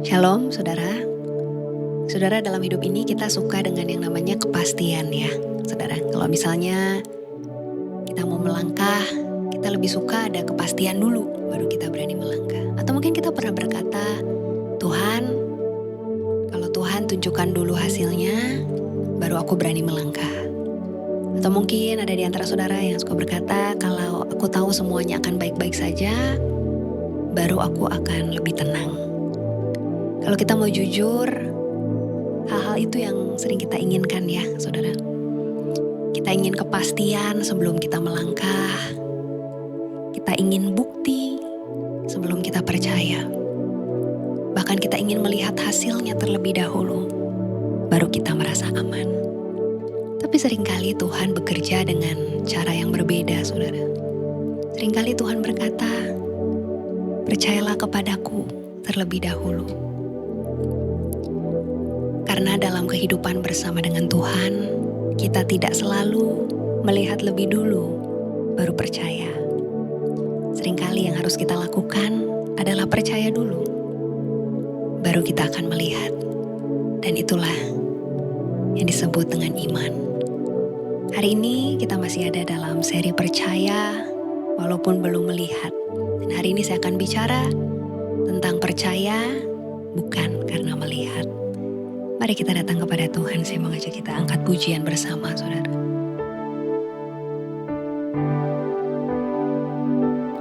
Shalom saudara. Saudara, dalam hidup ini kita suka dengan yang namanya kepastian ya saudara. Kalau misalnya kita mau melangkah, kita lebih suka ada kepastian dulu baru kita berani melangkah. Atau mungkin kita pernah berkata, Tuhan, kalau Tuhan tunjukkan dulu hasilnya, baru aku berani melangkah. Atau mungkin ada di antara saudara yang suka berkata, kalau aku tahu semuanya akan baik-baik saja, baru aku akan lebih tenang. Kalau kita mau jujur, hal-hal itu yang sering kita inginkan ya saudara. Kita ingin kepastian sebelum kita melangkah. Kita ingin bukti sebelum kita percaya. Bahkan kita ingin melihat hasilnya terlebih dahulu, baru kita merasa aman. Tapi seringkali Tuhan bekerja dengan cara yang berbeda saudara. Seringkali Tuhan berkata, percayalah kepadaku terlebih dahulu. Karena dalam kehidupan bersama dengan Tuhan, kita tidak selalu melihat lebih dulu, baru percaya. Seringkali yang harus kita lakukan adalah percaya dulu, baru kita akan melihat. Dan itulah yang disebut dengan iman. Hari ini kita masih ada dalam seri percaya walaupun belum melihat. Dan hari ini saya akan bicara tentang percaya bukan karena melihat. Mari kita datang kepada Tuhan. Saya mengajak kita angkat pujian bersama saudara.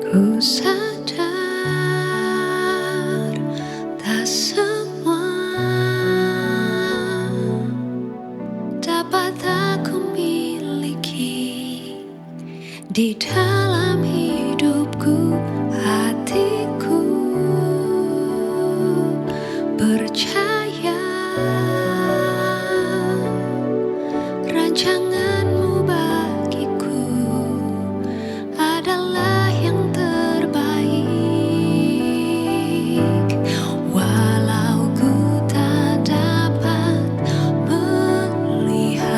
Ku sadar tak semua dapat aku miliki di dalam hidupku, hatiku percaya rancanganmu bagiku adalah yang terbaik. Walau ku tak dapat melihat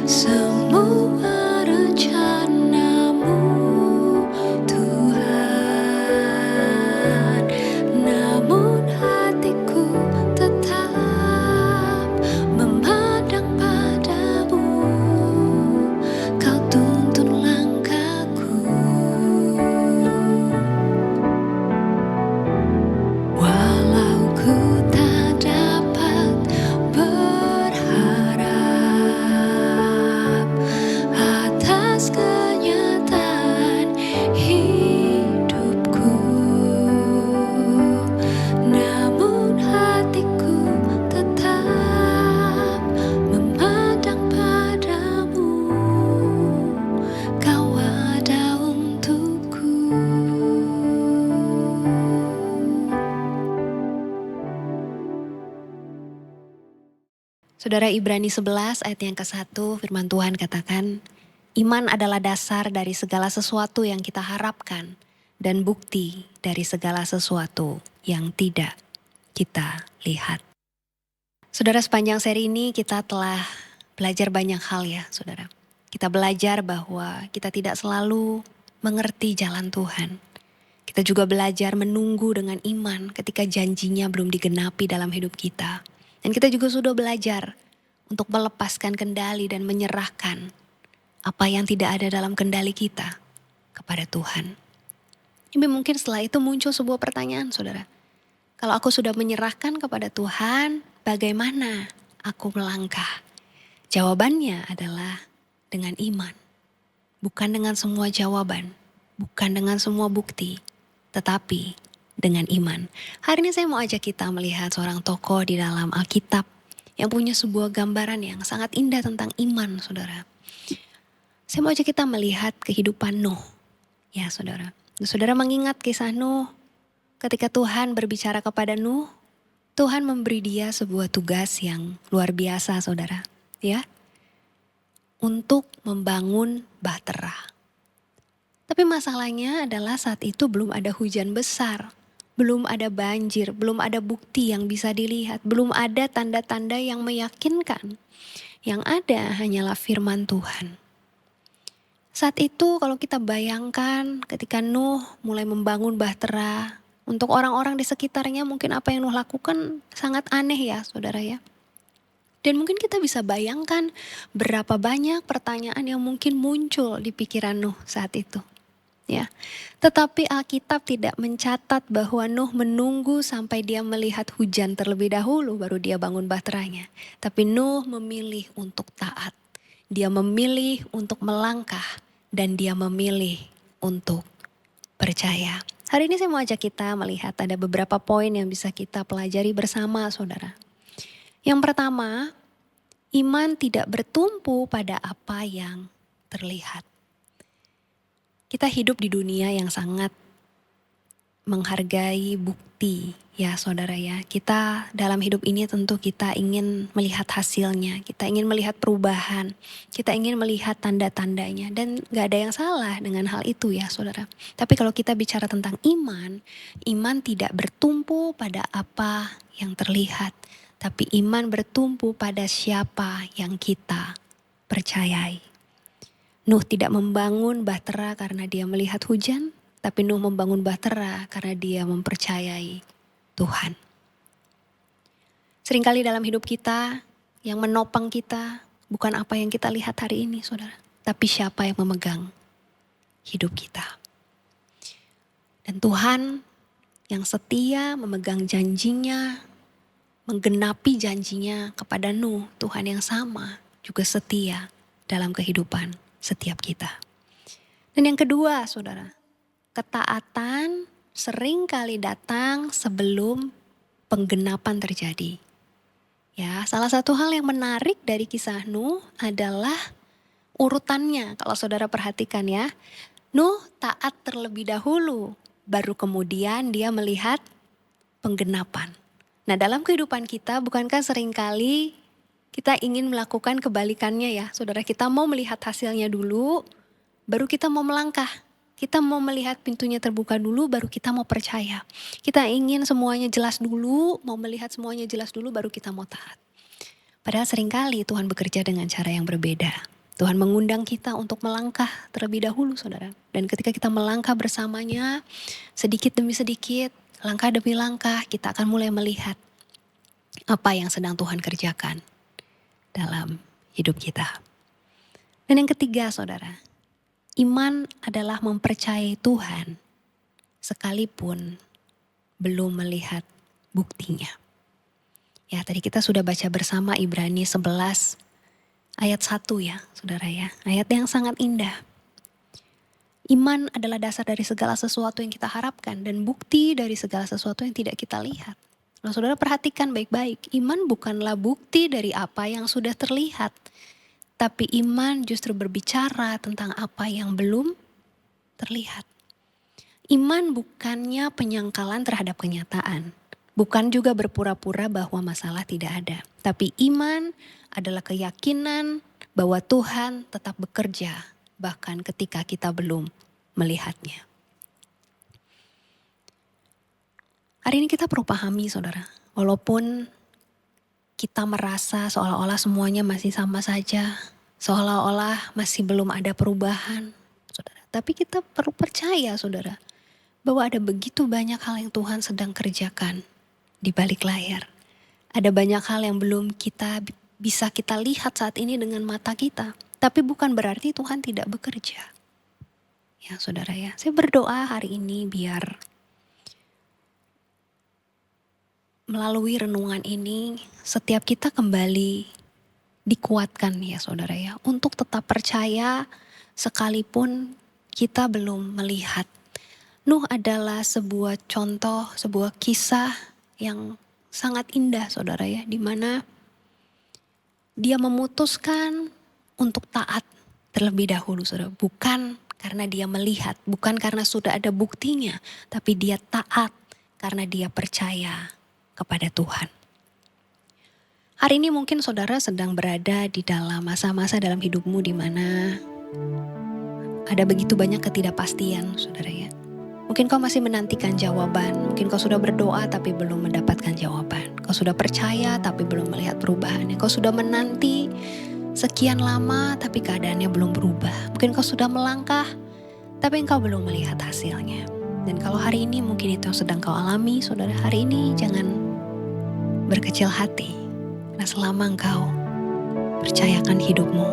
semua rencanamu Tuhan, namun hatiku tetap memandang padamu. Kau tuntun langkahku. Walau ku tak dapat berharap atas kenyataan hidupku, namun hatiku tetap memandang padamu. Kau ada untukku. Saudara, Ibrani 11 ayat yang ke-1 firman Tuhan katakan, iman adalah dasar dari segala sesuatu yang kita harapkan dan bukti dari segala sesuatu yang tidak kita lihat. Saudara, sepanjang seri ini kita telah belajar banyak hal ya saudara. Kita belajar bahwa kita tidak selalu mengerti jalan Tuhan. Kita juga belajar menunggu dengan iman ketika janjinya belum digenapi dalam hidup kita. Dan kita juga sudah belajar untuk melepaskan kendali dan menyerahkan apa yang tidak ada dalam kendali kita kepada Tuhan. Tapi mungkin setelah itu muncul sebuah pertanyaan saudara. Kalau aku sudah menyerahkan kepada Tuhan, bagaimana aku melangkah? Jawabannya adalah dengan iman. Bukan dengan semua jawaban, bukan dengan semua bukti, tetapi dengan iman. Hari ini saya mau ajak kita melihat seorang tokoh di dalam Alkitab yang punya sebuah gambaran yang sangat indah tentang iman, saudara. Saya mau ajak kita melihat kehidupan Nuh, ya saudara. Saudara mengingat kisah Nuh, ketika Tuhan berbicara kepada Nuh, Tuhan memberi dia sebuah tugas yang luar biasa, saudara, ya, untuk membangun bahtera. Tapi masalahnya adalah saat itu belum ada hujan besar. Belum ada banjir, belum ada bukti yang bisa dilihat, belum ada tanda-tanda yang meyakinkan. Yang ada hanyalah firman Tuhan. Saat itu kalau kita bayangkan ketika Nuh mulai membangun bahtera, Untuk orang-orang di sekitarnya mungkin apa yang Nuh lakukan sangat aneh ya saudara ya. Dan mungkin kita bisa bayangkan berapa banyak pertanyaan yang mungkin muncul di pikiran Nuh saat itu. Ya, tetapi Alkitab tidak mencatat bahwa Nuh menunggu sampai dia melihat hujan terlebih dahulu baru dia bangun bahteranya. Tapi Nuh memilih untuk taat. Dia memilih untuk melangkah dan dia memilih untuk percaya. Hari ini saya mau ajak kita melihat ada beberapa poin yang bisa kita pelajari bersama saudara. Yang pertama, iman tidak bertumpu pada apa yang terlihat. Kita hidup di dunia yang sangat menghargai bukti ya saudara ya. Kita dalam hidup ini tentu kita ingin melihat hasilnya. Kita ingin melihat perubahan. Kita ingin melihat tanda-tandanya. Dan gak ada yang salah dengan hal itu ya saudara. Tapi kalau kita bicara tentang iman, iman tidak bertumpu pada apa yang terlihat. Tapi iman bertumpu pada siapa yang kita percayai. Nuh tidak membangun bahtera karena dia melihat hujan, tapi Nuh membangun bahtera karena dia mempercayai Tuhan. Seringkali dalam hidup kita, yang menopang kita bukan apa yang kita lihat hari ini saudara, tapi siapa yang memegang hidup kita. Dan Tuhan yang setia memegang janjinya, menggenapi janjinya kepada Nuh, Tuhan yang sama juga setia dalam kehidupan setiap kita. Dan yang kedua saudara, ketaatan sering kali datang sebelum penggenapan terjadi. Ya, salah satu hal yang menarik dari kisah Nuh adalah urutannya. Kalau saudara perhatikan ya, Nuh taat terlebih dahulu, baru kemudian dia melihat penggenapan. Nah, dalam kehidupan kita bukankah seringkali kita ingin melakukan kebalikannya ya, saudara, kita mau melihat hasilnya dulu, baru kita mau melangkah. Kita mau melihat pintunya terbuka dulu, baru kita mau percaya. Kita ingin semuanya jelas dulu, mau melihat semuanya jelas dulu, baru kita mau taat. Padahal seringkali Tuhan bekerja dengan cara yang berbeda. Tuhan mengundang kita untuk melangkah terlebih dahulu saudara. Dan ketika kita melangkah bersamanya, sedikit demi sedikit, langkah demi langkah, kita akan mulai melihat apa yang sedang Tuhan kerjakan dalam hidup kita. Dan yang ketiga saudara, iman adalah mempercayai Tuhan sekalipun belum melihat buktinya. Ya, tadi kita sudah baca bersama Ibrani 11 ayat 1 ya, saudara ya. Ayat yang sangat indah. Iman adalah dasar dari segala sesuatu yang kita harapkan dan bukti dari segala sesuatu yang tidak kita lihat. Nah, saudara perhatikan baik-baik, iman bukanlah bukti dari apa yang sudah terlihat. Tapi iman justru berbicara tentang apa yang belum terlihat. Iman bukannya penyangkalan terhadap kenyataan. Bukan juga berpura-pura bahwa masalah tidak ada. Tapi iman adalah keyakinan bahwa Tuhan tetap bekerja bahkan ketika kita belum melihatnya. Hari ini kita perlu pahami saudara, walaupun kita merasa seolah-olah semuanya masih sama saja, seolah-olah masih belum ada perubahan, saudara. Tapi kita perlu percaya saudara, bahwa ada begitu banyak hal yang Tuhan sedang kerjakan di balik layar. Ada banyak hal yang belum bisa kita lihat saat ini dengan mata kita. Tapi bukan berarti Tuhan tidak bekerja. Ya saudara ya, saya berdoa hari ini biar melalui renungan ini setiap kita kembali dikuatkan ya saudara ya. Untuk tetap percaya sekalipun kita belum melihat. Nuh adalah sebuah contoh, sebuah kisah yang sangat indah saudara ya. Di mana dia memutuskan untuk taat terlebih dahulu saudara. Bukan karena dia melihat, bukan karena sudah ada buktinya. Tapi dia taat karena dia percaya kepada Tuhan. Hari ini mungkin saudara sedang berada di dalam masa-masa dalam hidupmu di mana ada begitu banyak ketidakpastian saudara ya. Mungkin kau masih menantikan jawaban, mungkin kau sudah berdoa tapi belum mendapatkan jawaban. Kau sudah percaya tapi belum melihat perubahan. Kau sudah menanti sekian lama tapi keadaannya belum berubah. Mungkin kau sudah melangkah tapi engkau belum melihat hasilnya. Dan kalau hari ini mungkin itu yang sedang kau alami, saudara, hari ini jangan berkecil hati. Karena selama engkau percayakan hidupmu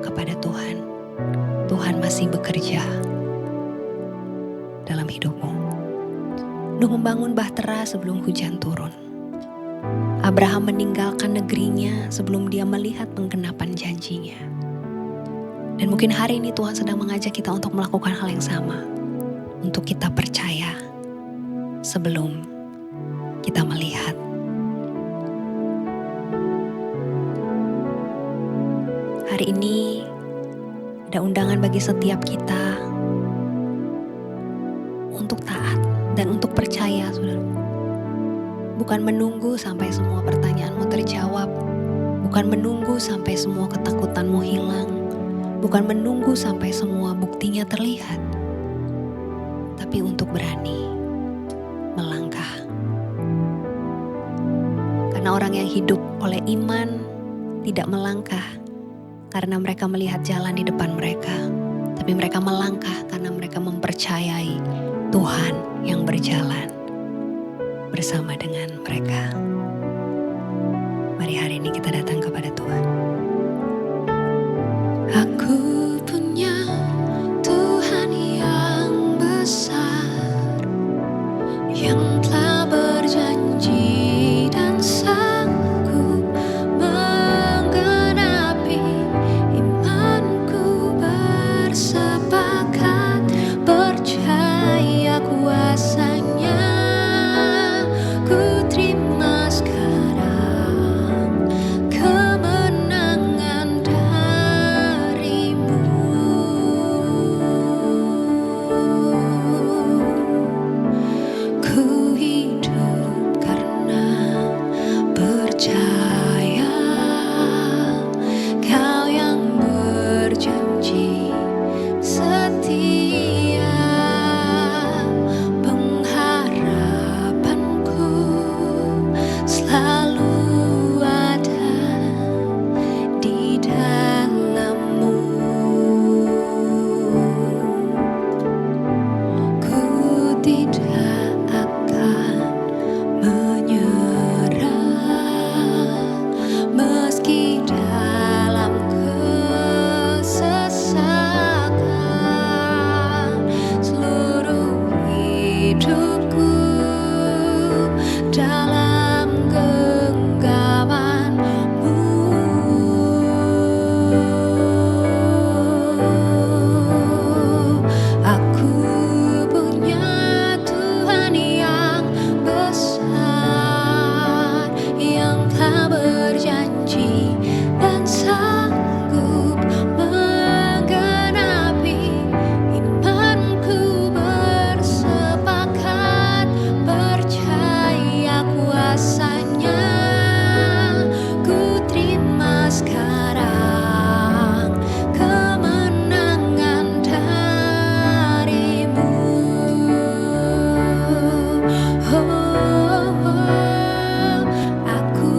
kepada Tuhan, Tuhan masih bekerja dalam hidupmu. Nuh membangun bahtera sebelum hujan turun. Abraham meninggalkan negerinya sebelum dia melihat penggenapan janjinya. Dan mungkin hari ini Tuhan sedang mengajak kita untuk melakukan hal yang sama. Untuk kita percaya sebelum kita melihat. Hari ini ada undangan bagi setiap kita untuk taat dan untuk percaya, saudara. Bukan menunggu sampai semua pertanyaanmu terjawab. Bukan menunggu sampai semua ketakutanmu hilang. Bukan menunggu sampai semua buktinya terlihat. Tapi untuk berani melangkah. Karena orang yang hidup oleh iman tidak melangkah karena mereka melihat jalan di depan mereka. Tapi mereka melangkah karena mereka mempercayai Tuhan yang berjalan bersama dengan mereka. Mari hari ini kita datang kepada Tuhan. Aku punya Tuhan yang besar, yang telah berjanji dan sanggup menggenapi. Imanku bersepakat percaya kuasanya. Ku terima sekarang kemenangan darimu. Ku hidup karena percaya Kau yang berjanji setia. Pengharapanku selalu ada di dalam-Mu. Ku tidak akan menyerah meski dalam kesesakan. Seluruh hidupku dalam genggaman-Mu. Aku punya Tuhan yang besar, yang telah berjanji dan sanggup menggenapi. Imanku bersepakat percaya kuasanya. Ku terima sekarang kemenangan darimu. Aku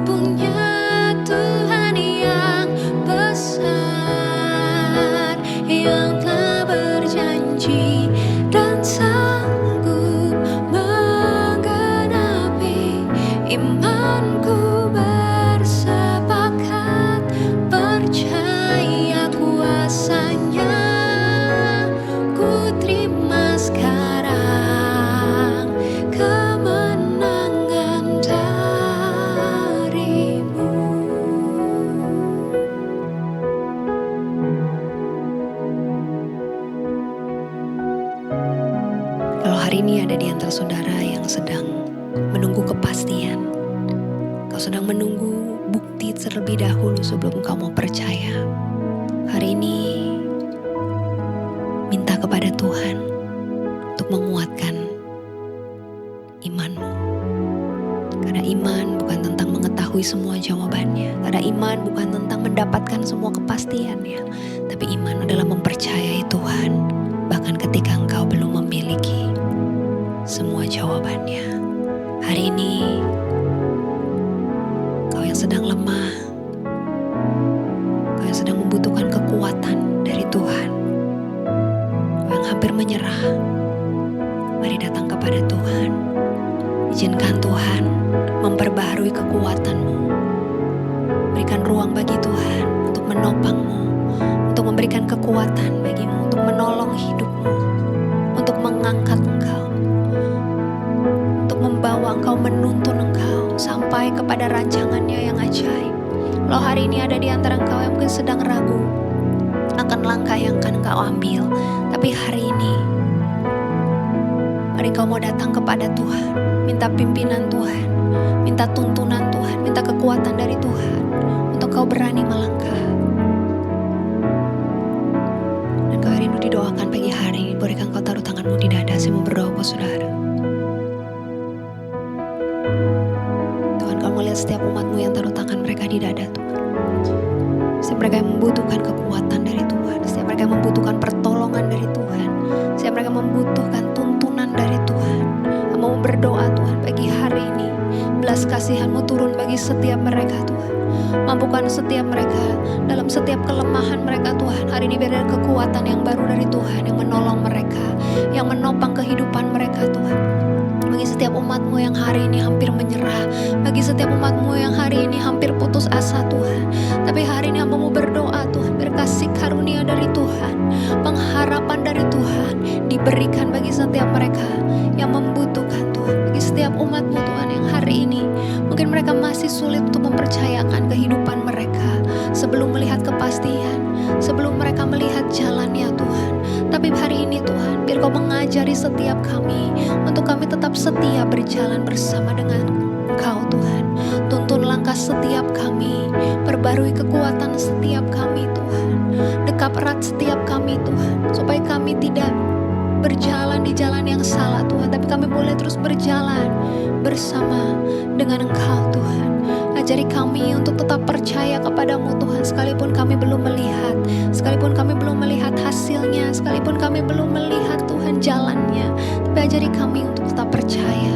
punya Tuhan yang besar, yang telah berjanji dan sanggup menggenapi. Imanku bersepakat percaya kuasanya. Ku terima sekarang kemenangan darimu. Kalau hari ini ada di antara saudara yang sedang menunggu kepastian, kau sedang menunggu bukti terlebih dahulu sebelum kau mau percaya. Hari ini minta kepada Tuhan untuk menguatkan imanmu. Karena iman bukan tentang mengetahui semua jawabannya. Karena iman bukan tentang mendapatkan semua kepastiannya. Tapi iman adalah mempercayai Tuhan bahkan ketika engkau belum memiliki semua jawabannya. Hari ini kau yang sedang lemah, kau yang sedang membutuhkan kekuatan dari Tuhan, kau yang hampir menyerah, datang kepada Tuhan. Izinkan Tuhan memperbaharui kekuatan-mu. Berikan ruang bagi Tuhan untuk menopangmu, untuk memberikan kekuatan bagimu, untuk menolong hidupmu, untuk mengangkat engkau, untuk membawa engkau, menuntun engkau sampai kepada rancangannya yang ajaib. Kalau hari ini ada di antara engkau yang mungkin sedang ragu akan langkah yang akan engkau ambil, tapi hari ini mari engkau mau datang kepada Tuhan, minta pimpinan Tuhan, minta tuntunan Tuhan, minta kekuatan dari Tuhan untuk kau berani melangkah. Dan kau rindu didoakan pagi hari ini, bolehkah kau taruh tanganmu di dada? Saya mau berdoa buat saudara. Tuhan, kau melihat setiap umatmu yang taruh tangan mereka di dada Tuhan. Setiap mereka yang membutuhkan kekuatan dari Tuhan, setiap mereka yang membutuhkan pertolongan dari Tuhan, setiap mereka membutuhkan tuntunan dari Tuhan. Mau berdoa Tuhan pagi hari ini, belas kasihan-mu turun bagi setiap mereka Tuhan. Mampukan setiap mereka dalam setiap kelemahan mereka Tuhan. Hari ini biar ada kekuatan yang baru dari Tuhan yang menolong mereka, yang menopang kehidupan mereka Tuhan. Bagi setiap umatmu yang hari ini hampir menyerah, bagi setiap umatmu yang hari ini hampir putus asa Tuhan, tapi hari ini hamba mau berdoa Tuhan, biar kasih karunia dari Tuhan, pengharapan dari Tuhan diberikan bagi setiap mereka yang membutuhkan Tuhan. Bagi setiap umatmu Tuhan yang hari ini mungkin mereka masih sulit untuk mempercayakan kehidupan mereka sebelum melihat kepastian, sebelum mereka melihat jalannya Tuhan. Tapi hari ini Tuhan, biar kau mengajari setiap kami untuk kami tetap setia berjalan bersama dengan Engkau Tuhan. Tuntun langkah setiap kami, perbarui kekuatan setiap kami Tuhan. Dekap erat setiap kami Tuhan, supaya kami tidak berjalan di jalan yang salah Tuhan, tapi kami boleh terus berjalan bersama dengan Engkau Tuhan. Ajari kami untuk tetap percaya kepadamu Tuhan, sekalipun kami belum melihat, sekalipun kami belum melihat hasilnya, sekalipun kami belum melihat Tuhan jalannya, tapi ajari kami untuk tetap percaya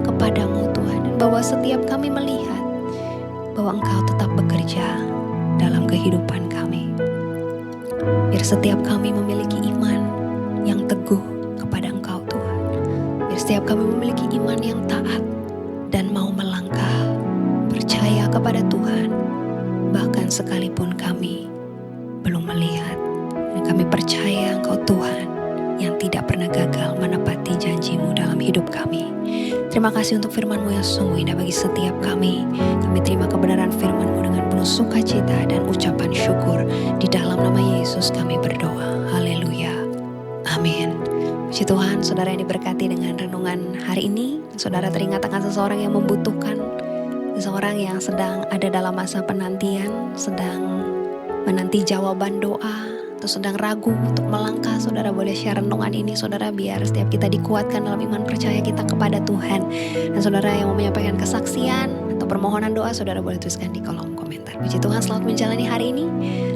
kepadamu Tuhan, dan bahwa setiap kami melihat bahwa Engkau tetap bekerja dalam kehidupan kami. Biar setiap kami memiliki iman yang teguh kepada Engkau Tuhan. Biar setiap kami memiliki iman yang taat dan mau melangkah, percaya kepada Tuhan, bahkan sekalipun kami belum melihat. Dan kami percaya Engkau Tuhan yang tidak pernah gagal menepati janji-Mu dalam hidup kami. Terima kasih untuk firman-Mu yang sungguh indah bagi setiap kami. Kami terima kebenaran firman-Mu dengan penuh sukacita dan ucapan syukur. Di dalam nama Yesus kami berdoa. Haleluya. Amin. Puji Tuhan, saudara yang diberkati dengan renungan hari ini. Saudara teringat akan seseorang yang membutuhkan, seseorang yang sedang ada dalam masa penantian, sedang menanti jawaban doa, atau sedang ragu untuk melangkah. Saudara boleh share renungan ini saudara, biar setiap kita dikuatkan dalam iman percaya kita kepada Tuhan. Dan saudara yang mau menyampaikan kesaksian atau permohonan doa, saudara boleh tuliskan di kolom komentar. Puji Tuhan, selamat menjalani hari ini.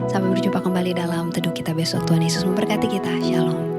Sampai berjumpa kembali dalam teduh kita besok. Tuhan Yesus memberkati kita. Shalom.